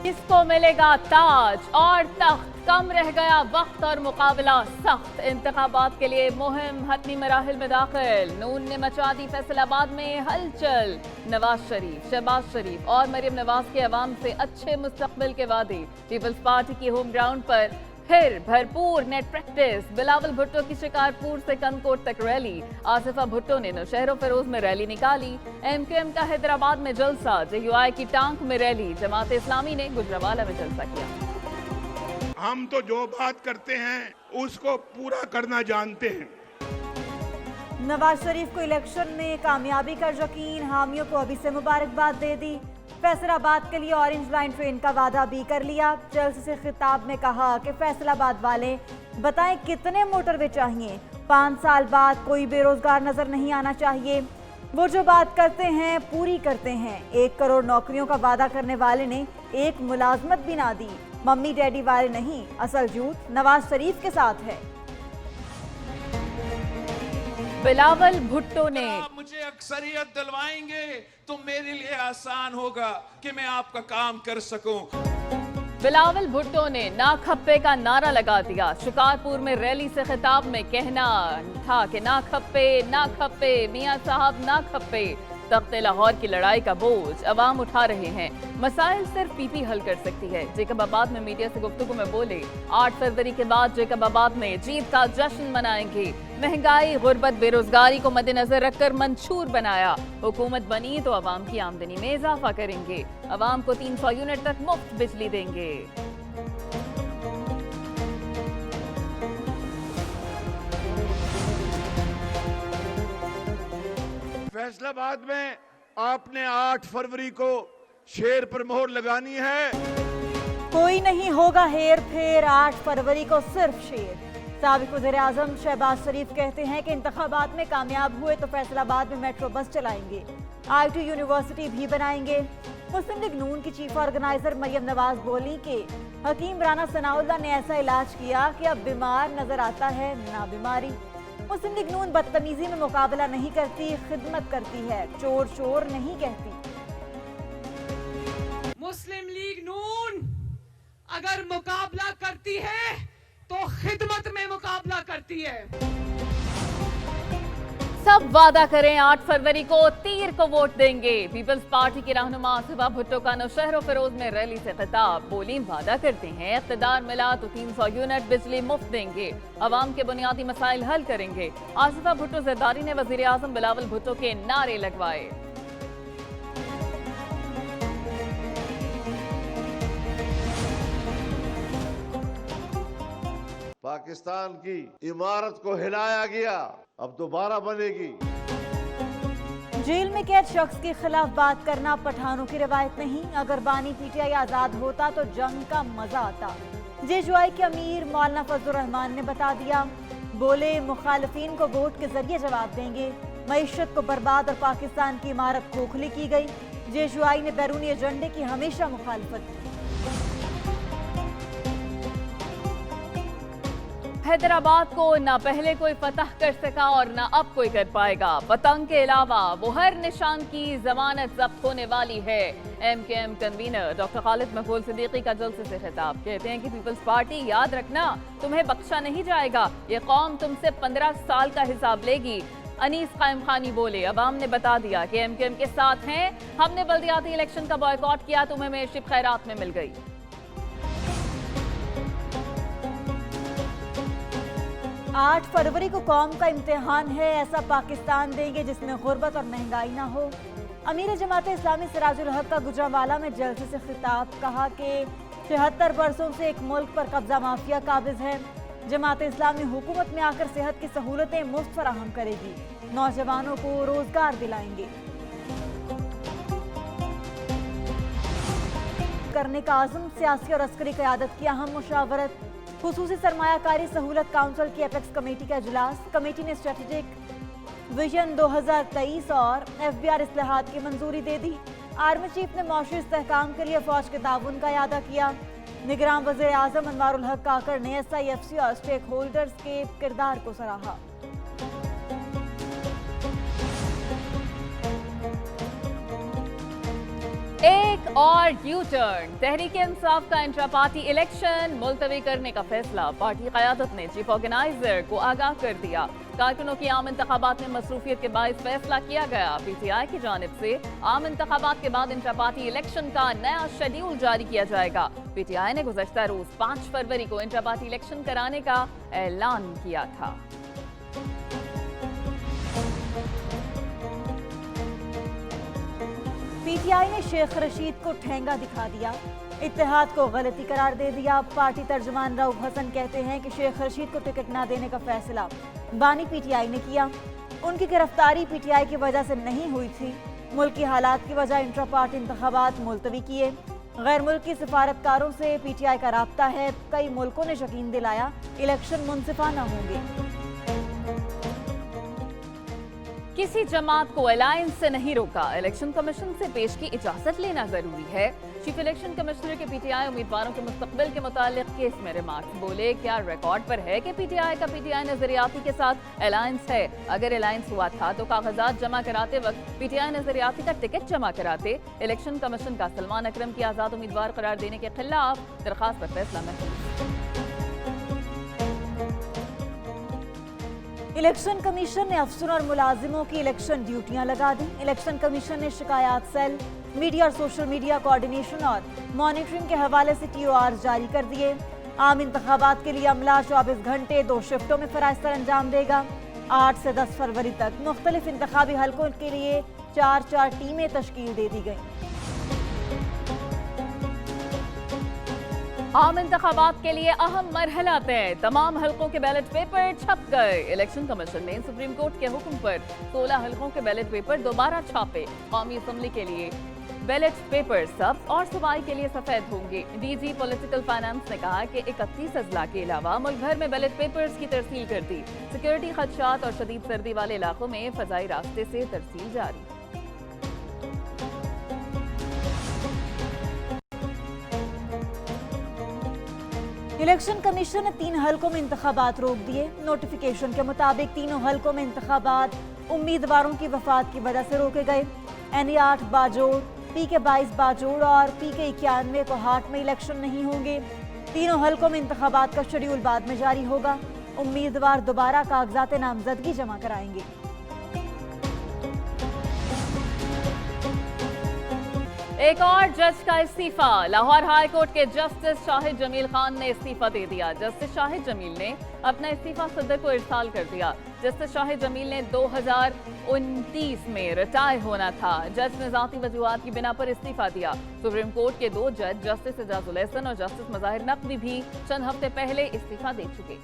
किसको मिलेगा ताज और तख्त? कम रह गया वक्त और मुकाबला सख्त। इंतखाबात के लिए मुहिम हतमी मराहिल में दाखिल। नून ने मचा दी फैसलाबाद में हलचल। नवाज शरीफ, शहबाज शरीफ और मरियम नवाज के अवाम से अच्छे मुस्तकबिल के वादे। पीपल्स पार्टी की होम ग्राउंड पर फिर भरपूर नेट प्रैक्टिस। बिलावल भुट्टो की शिकारपुर से कनकोट तक रैली। आसिफा भुट्टो ने नौशहरो फिरोज में रैली निकाली। एमकेएम का हैदराबाद में जलसा। जेयूआई की टांक में रैली। जमात इस्लामी ने गुजरावाला में जलसा किया। हम तो जो बात करते हैं उसको पूरा करना जानते हैं। नवाज शरीफ को इलेक्शन में कामयाबी का यकीन। हामियों को अभी से मुबारकबाद दे दी। फैसलाबाद के लिए ऑरेंज लाइन ट्रेन का वादा भी कर लिया। जल्द से खिताब में कहा कि फैसलाबाद वाले बताएं कितने मोटरवे चाहिए। 5 साल बाद कोई बेरोजगार नजर नहीं आना चाहिए। वो जो बात करते हैं पूरी करते हैं। 1 करोड़ नौकरियों का वादा करने वाले ने एक मुलाजमत भी ना दी। मम्मी डैडी वाले नहीं, असल झूठ नवाज शरीफ के साथ है। बिलावल भुट्टो ने आप मुझे अक्सरियत दिलवाएंगे तो मेरे लिए आसान होगा कि मैं आपका काम कर सकूं। बिलावल भुट्टो ने ना खप्पे का नारा लगा दिया। शिकारपुर में रैली से खिताब में कहना था कि ना खप्पे मियां साहब ना खप्पे। तख्ते लाहौर की लड़ाई का बोझ अवाम उठा रहे हैं। मसाइल सिर्फ पीपी हल कर सकती है। जेकबाबाद में मीडिया से गुफ्तगू में बोले 8 फरवरी के बाद जेकबाबाद में जीत का जश्न मनाएंगे। महंगाई, गुर्बत, बेरोजगारी को मद्देनजर रखकर मंशूर बनाया। हुकूमत बनी तो अवाम की आमदनी में इजाफा करेंगे। अवाम को 300 यूनिट तक मुफ्त बिजली देंगे। फैसलाबाद में आपने 8 फरवरी को शेर पर मोहर लगानी है। कोई नहीं होगा हेर फेर। 8 फरवरी को सिर्फ शेर। साबिक वज़ीर आज़म शहबाज शरीफ कहते हैं कि इंतखाबात में कामयाब हुए तो फैसलाबाद में मेट्रो बस चलाएंगे। IT यूनिवर्सिटी भी बनाएंगे। मुस्लिम लीग नून की चीफ ऑर्गेनाइजर मरियम नवाज बोली कि हकीम राना सनाउल्लाह ने ऐसा इलाज किया कि अब बीमार नजर आता है ना बीमारी। मुस्लिम लीग नून बदतमीजी में मुकाबला नहीं करती, खिदमत करती है। चोर चोर नहीं कहती। मुस्लिम लीग नून अगर मुकाबला करती है तो खिदमत में मुकाबला करती है। सब वादा करें 8 फरवरी को तीर को वोट देंगे। पीपल्स पार्टी की रहनुमा आसिफा भुट्टो का नौशहरो फिरोज में रैली से खिताब। बोली वादा करते हैं इक़्तिदार मिला तो 300 यूनिट बिजली मुफ्त देंगे। अवाम के बुनियादी मसाइल हल करेंगे। आसिफा भुट्टो जरदारी ने वजीर आज़म बिलावल भुट्टो के नारे लगवाए। पाकिस्तान की इमारत को हिलाया गया, अब दोबारा बनेगी। जेल में कैद शख्स के खिलाफ बात करना पठानों की रिवायत नहीं। अगर बानी PTI आजाद होता तो जंग का मजा आता। जेयूआई के अमीर मौलाना फजलुर रहमान ने बता दिया। बोले मुखालिफिन को वोट के जरिए जवाब देंगे। मईशत को बर्बाद और पाकिस्तान की इमारत खोखली की गई। जेयूआई ने बैरूनी एजेंडे की हमेशा मुखालफत की। हैदराबाद को ना पहले कोई फतह कर सका और ना अब कोई कर पाएगा। पतंग के अलावा वो हर निशान की जमानत जब्त होने वाली है। MKM कन्वीनर डॉक्टर खालिद महफूज सिद्दीकी का जलसे से खिताब। कहते हैं कि पीपल्स पार्टी याद रखना तुम्हें बख्शा नहीं जाएगा। ये कौम तुमसे 15 साल का हिसाब लेगी। अनीस कायम खानी बोले अवाम ने बता दिया कि MKM के साथ हैं। हमने बल्दियाती इलेक्शन का बॉयकॉट किया, तुम्हें मेयरशिप खैरात में मिल गई। 8 फरवरी को कौम का इम्तिहान है। ऐसा पाकिस्तान देंगे जिसमें गुर्बत और महंगाई ना हो। अमीर जमात इस्लामी सिराजुल हक का गुजरावाला में जलसे से खिताब। कहा कि 76 बरसों से एक मुल्क पर कब्जा माफिया काबिज है। जमात इस्लामी हुकूमत में आकर सेहत की सहूलतें मुफ्त फराहम करेगी। नौजवानों को रोजगार दिलाएंगे। करने का आज़म। सियासी और अस्करी क़यादत की अहम मुशावरत। खुसूसी सरमायाकारी सहूलत काउंसिल की एपेक्स कमेटी का इजलास। कमेटी ने स्ट्रेटेजिक विजन 2023 और FBR इस्लाहात की मंजूरी दे दी। आर्मी चीफ ने मौशी इस्तेहकाम के लिए फौज के ताउन का यादा किया। निगरान वज़ीर आज़म अनवारुल हक काकड़ ने SIFC और स्टेक होल्डर्स के किरदार को सराहा। एक और यू टर्न, तहरीक इंसाफ का इंट्रा पार्टी इलेक्शन मुलतवी करने का फैसला। पार्टी क़यादत ने चीफ ऑर्गेनाइजर को आगाह कर दिया। कारकुनों की आम इंतखाबात में मसरूफियत के बायस फैसला किया गया। PTI की जानिब से आम इंतखाबात के बाद इंट्रा पार्टी इलेक्शन का नया शेड्यूल जारी किया जाएगा। PTI ने गुज़श्ता रोज 5 फरवरी को इंट्रा पार्टी इलेक्शन कराने का ऐलान किया था। PTI ने शेख रशीद को ठेंगा दिखा दिया, इत्तेहाद को गलती करार दे दिया। पार्टी तर्जुमान रऊफ हसन कहते हैं कि शेख रशीद को टिकट न देने का फैसला बानी PTI ने किया। उनकी गिरफ्तारी PTI की वजह से नहीं हुई थी। मुल्क की हालात की वजह इंट्रा पार्टी इंतखाबात मुलतवी किए। गैर मुल्की सिफारतकारों से PTI का राब्ता है। कई मुल्कों ने यकीन दिलाया इलेक्शन मुनसिफाना होंगे। किसी जमात को अलायंस से नहीं रोका, इलेक्शन कमीशन से पेश की इजाजत लेना जरूरी है। चीफ इलेक्शन कमिश्नर के PTI उम्मीदवारों के मुस्तकबिल के मुतालिक केस में रिमार्क्स बोले। क्या रिकॉर्ड पर है कि PTI का PTI नजरियाती के साथ अलायंस है? अगर अलायंस हुआ था तो कागजात जमा कराते वक्त PTI नजरियाती का टिकट जमा कराते। इलेक्शन कमीशन का सलमान अकरम की आजाद उम्मीदवार करार देने के खिलाफ दरखास्त पर फैसला महफूज। इलेक्शन कमीशन ने अफसरों और मुलाजिमों की इलेक्शन ड्यूटियां लगा दी। इलेक्शन कमीशन ने शिकायत सेल, मीडिया और सोशल मीडिया कोऑर्डिनेशन और मॉनिटरिंग के हवाले से TOR जारी कर दिए। आम इंतखाबात के लिए अमला 24 घंटे 2 शिफ्टों में फराइज अंजाम देगा। 8 से 10 फरवरी तक मुख्तलिफ इंतखाबी हलकों के लिए 4 टीमें तश्कील दे दी गई। आम इंतखाबात के लिए अहम मरहला तय, तमाम हलकों के बैलेट पेपर छप गए। इलेक्शन कमीशन ने सुप्रीम कोर्ट के हुक्म पर 16 हलकों के बैलेट पेपर दोबारा छापे। कौमी असम्बली के लिए बैलेट पेपर सब्ज और सूबाई के लिए सफेद होंगे। DG पॉलिटिकल फाइनेंस ने कहा कि 31 अजला के अलावा मुल्क भर में बैलेट पेपर्स की तरसील कर दी। सिक्योरिटी खदशात और शदीद सर्दी वाले इलाकों में फजाई रास्ते से तरसील जारी। इलेक्शन कमीशन ने 3 हलकों में इंतखाबात रोक दिए। नोटिफिकेशन के मुताबिक तीनों हलकों में इंतखाबात उम्मीदवारों की वफात की वजह से रोके गए। NE 8 बाजोड़, PK 22 बाजोड़ और PK 91 को हाट में इलेक्शन नहीं होंगे। तीनों हलकों में इंतखाबात का शेड्यूल बाद में जारी होगा। उम्मीदवार दोबारा कागजात नामजदगी जमा कराएंगे। एक और जज का इस्तीफा, लाहौर हाई कोर्ट के जस्टिस शाहिद जमील खान ने इस्तीफा दे दिया। जस्टिस शाहिद जमील ने अपना इस्तीफा सदर को इरसाल कर दिया। जस्टिस शाहिद जमील ने 2029 में रिटायर होना था। जज ने ज़ाती वजूहात की बिना पर इस्तीफा दिया। सुप्रीम कोर्ट के 2 जज जस्टिस एजाजुल एहसन और जस्टिस मज़ाहिर नकवी भी चंद हफ्ते पहले इस्तीफा दे चुके।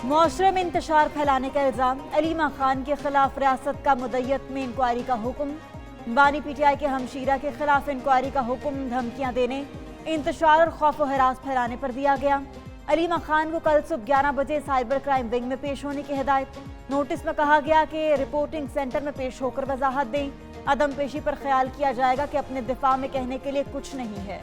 मुआशरे में इंतशार फैलाने का इल्जाम, अलीमा खान के खिलाफ रियासत का मुद्दत में इंक्वायरी का हुक्म। बानी PTI के हमशीरा के खिलाफ इंक्वायरी का हुक्म धमकियां देने, इंतशार और खौफ व हरास फैलाने पर दिया गया। अलीमा खान को कल सुबह 11 बजे साइबर क्राइम विंग में पेश होने की हिदायत। नोटिस में कहा गया कि रिपोर्टिंग सेंटर में पेश होकर वजाहत दें। अदम पेशी पर ख्याल किया जाएगा कि अपने दिफा में कहने के लिए कुछ नहीं है।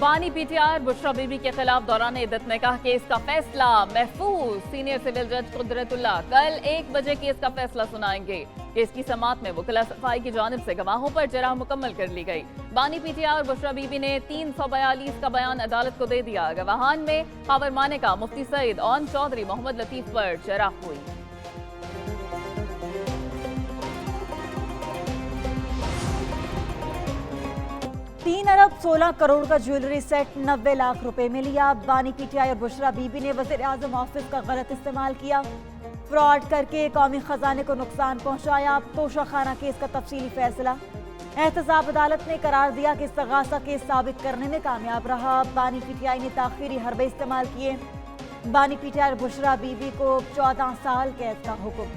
बानी PTI बुशरा बीबी के खिलाफ दौरान इद्दत निकाह केस का फैसला महफूज। सीनियर सिविल जज कुदरतुल्लाह कल 1 बजे केस का फैसला सुनाएंगे। केस की समाअत में वकला सफाई की जानिब से गवाहों पर जराह मुकम्मल कर ली गई। बानी PTI और बुशरा बीबी ने 342 का बयान अदालत को दे दिया। गवाहान में खावर मानेका, मुफ्ती सईद, ओन चौधरी, मोहम्मद लतीफ पर जराह हुई। 3 अरब 16 करोड़ का ज्वेलरी सेट 90 लाख रुपए में लिया। बानी PTI और बुशरा बीबी ने वज़ीर आज़म ऑफिस का गलत इस्तेमाल किया। फ्रॉड करके कौमी खजाने को नुकसान पहुंचाया। तोशा खाना केस का तफसीली फैसला। एहतसाब अदालत ने करार दिया कि इस्तगासा केस साबित करने में कामयाब रहा। बानी PTI ने ताखीरी हरबे इस्तेमाल किए। बानी PTI और बुशरा बीबी को 14 साल कैद का हुक्म।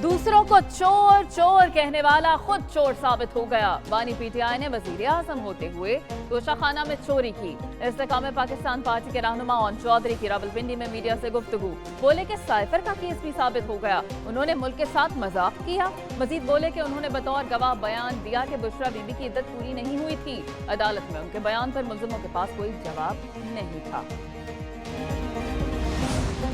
दूसरों को चोर चोर कहने वाला खुद चोर साबित हो गया। बानी पीटीआई ने वजीर आजम होते हुए तोशाखाना में चोरी की। इस्तेकाम पाकिस्तान पार्टी के रहनुमा ओन चौधरी की रावलपिंडी में मीडिया से गुफ्तगू। बोले कि साइफर का केस भी साबित हो गया, उन्होंने मुल्क के साथ मजाक किया। मजीद बोले कि उन्होंने बतौर गवाह बयान दिया कि बुशरा बीबी की इद्दत पूरी नहीं हुई थी। अदालत में उनके बयान पर मुल्जिमों के पास कोई जवाब नहीं था।